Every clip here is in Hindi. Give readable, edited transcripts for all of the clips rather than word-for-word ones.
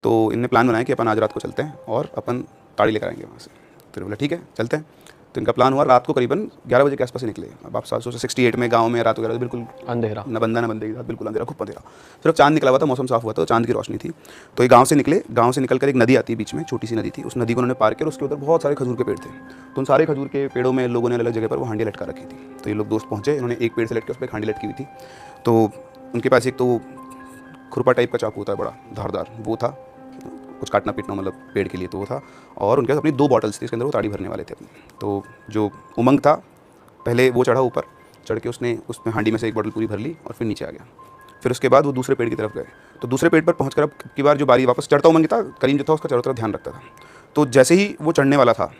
तो इनने प्लान बनाया कि अपन आज रात को चलते हैं और अपन ताड़ी लेकर आएंगे वहाँ से। तो बोला ठीक है चलते हैं। तो इनका प्लान हुआ रात को करीबन 11 बजे के आसपास ही निकले। अब आप सोचो 68 में गांव में रात वगैरह बिल्कुल अंधेरा, न बंदा न बंदे के साथ बिल्कुल अंधेरा, खूब अंधेरा। सिर्फ चांद निकला हुआ था, मौसम साफ हुआ था, तो चांद की रोशनी थी। तो ये गांव से निकले, गांव से निकलकर एक नदी आती है बीच में, छोटी सी नदी थी। उस नदी को उन्होंने पार किया और उसके उधर बहुत सारे खजूर के पेड़ थे। तो उन सारे खजूर के पेड़ों में लोगों ने अलग जगह पर वो हांडी लटका रखी थी। तो ये लोग दोस्त पहुँचे, इन्होंने एक पेड़ से लटके उस पर हांडी लटकी हुई थी। तो उनके पास एक तो खुरपा टाइप का चाकू होता है बड़ा धारदार, वो था, कुछ काटना पीटना मतलब पेड़ के लिए तो वो था। और उनके पास अपनी 2 बॉटल्स थी, इसके अंदर वो ताड़ी भरने वाले थे अपनी। तो जो उमंग था पहले वो चढ़ा ऊपर, चढ़ के उसने हांडी में से एक बॉटल पूरी भर ली और फिर नीचे आ गया। फिर उसके बाद वो दूसरे पेड़ की तरफ गए। तो दूसरे पेड़ पर पहुंचकर अब की बार जो बारी वापस चढ़ता उमंग था, करीम जो था उसका चारों तरफ ध्यान रखता था। तो जैसे ही वो चढ़ने वाला था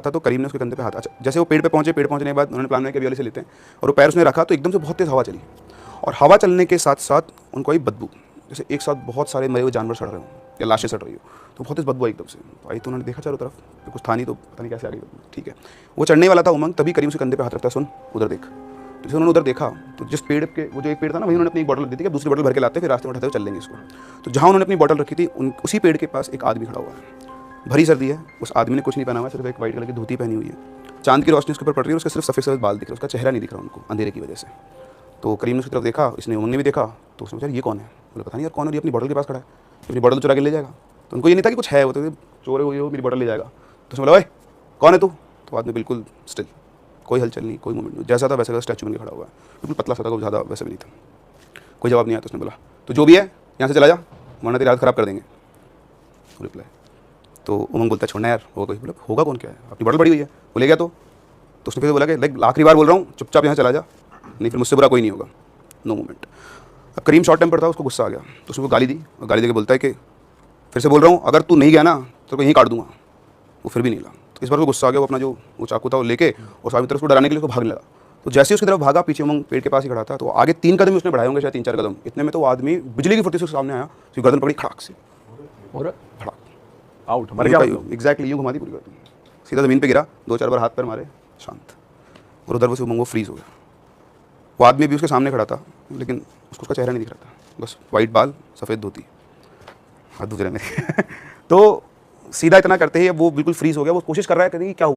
तो करीम ने उसके कंधे पे हाथ, अच्छा जैसे वो पेड़ पे पहुंचे, पेड़ पहुंचने के बाद उन्होंने प्लान बनाया कि अभी वाले से लेते हैं, और वो पैर उसने रखा तो एकदम से बहुत तेज़ हवा चली। और हवा चलने के साथ साथ उनको आई बदबू, जैसे एक साथ बहुत सारे मरे हुए जानवर सड़ रहे हों या लाशें सड़ रही हो। तो बहुत तेज बदबू एकदम से तो आई। तो उन्होंने देखा चारों तरफ, तो कुछ था नहीं, तो पता नहीं कैसे आ गई बदबू। ठीक है, वो चढ़ने वाला था उमंग, तभी करीम उसके कंधे पे हाथ रखता है, सुन उधर देख। तो जैसे उन्होंने उधर देखा तो जिस पेड़ के वो जो एक पेड़ था ना, वहीं उन्होंने अपनी एक बॉटल दी थी कि दूसरी बॉटल भर के लाते, फिर रास्ते में उठाते हुए चल लेंगे इसको। तो जहाँ उन्होंने अपनी बॉटल रखी थी उसी पेड़ के पास एक आदमी खड़ा हुआ है। भरी सर्दी है, उस आदमी ने कुछ नहीं पहना हुआ, सिर्फ एक वाइट कलर की धोती पहनी हुई है। चांद की रोशनी उसके ऊपर पड़ रही है, उसके सिर्फ सफ़ेद सफ़ेद बाल दिख रहे हैं, उसका चेहरा नहीं दिख रहा उनको अंधेरे की वजह से। तो करीम ने उसकी तरफ देखा, इसने उमंग ने भी देखा। तो उसने सोचा ये कौन है, बोले पता नहीं यार कौन है, ये अपनी बॉटल के पास खड़ा है, अपनी बॉटल चुरा के ले जाएगा। तो उनको ये नहीं था कि कुछ है, वो तो चोर है, वो मेरी बॉटल ले जाएगा। तो उसने बोला ओए कौन है तू। तो आदमी बिल्कुल स्टिल, कोई हलचल नहीं, कोई मूवमेंट नहीं, जैसा था वैसा स्टैचू बन के खड़ा हुआ है, बिल्कुल पतला सा था, ज़्यादा वैसे भी नहीं था। कोई जवाब नहीं आया। तो उसने बोला तो जो भी है यहाँ से चला जा, वरना तेरी हालत ख़राब कर देंगे। रिप्लाई। तो उमंग बोलता है छोड़ना यार, होगा कोई। बोला होगा कौन, क्या है, अपनी बॉटल पड़ी हुई है, वो ले गया। तो उसने फिर बोला कि लाइक आखिरी बार बोल रहा हूँ, चुपचाप यहाँ चला जा, नहीं फिर मुझसे बुरा कोई नहीं होगा, नो मूवमेंट। अब करीम शॉर्ट टेम्पर था, उसको गुस्सा आ गया, तो उसने गाली दी, और गाली देके बोलता है कि फिर से बोल रहा हूँ अगर तू नहीं गया ना तो यहीं काट दूंगा। वो फिर भी नहीं ला। तो इस बार वो गुस्सा आ गया, वो अपना जो वो चाकू था वो लेके और सामने तरफ उसको डराने के लिए उसको भागने लगा। तो जैसे ही उसकी तरफ भागा, पीछे उमंग पेड़ के पास ही खड़ा था, तो आगे 3 कदम उसने बढ़ाए होंगे, शायद 3-4 कदम, इतने में तो वो आदमी बिजली की फुर्ती से सामने आया, उसकी गर्दन पकड़ी खड़ाक से, और खड़ाक आउट मर गया। एग्जैक्टली यूँ घुमा दी पूरी गर्दन, सीधा ज़मीन पे गिरा, 2-4 बार हाथ पैर मारे, शांत। और उधर वो उमंग वो फ्रीज हो गया। वो आदमी भी उसके सामने खड़ा था, लेकिन उसको उसका चेहरा नहीं दिख रहा था, बस वाइट बाल सफ़ेद धोती, हाथ दूसरे में। तो सीधा इतना करते ही वो बिल्कुल फ्रीज हो गया। वो कोशिश कर रहा है कि क्या